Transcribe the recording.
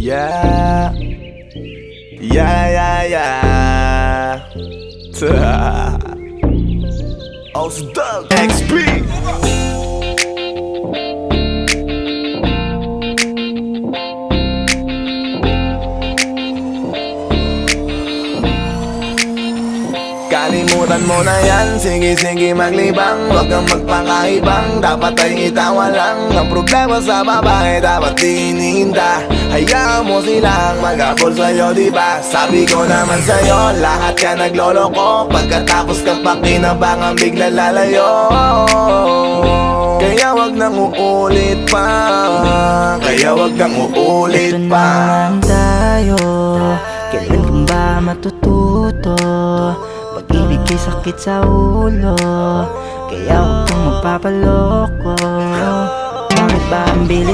Yeah. Yeah, yeah, yeah. Also Doug XP. Kalimutan mo na yan, sige maglibang. Huwag kang magpakaibang, dapat ay itawa lang. Ang problema sa babae, dapat iniinda. Hayaan mo silang mag-abol sa'yo, diba? Sabi ko naman sa'yo, lahat ka nagloloko. Pagkatapos ka pa kinabangan, bigla lalayo. Kaya wag nang uulit pa, kaya wag nang uulit ito pa. naman tayo, kailan ba matututo? Pag-ibig ay sakit sa ulo, kaya huwag kang magpapaloko. Bakit ba ang bilis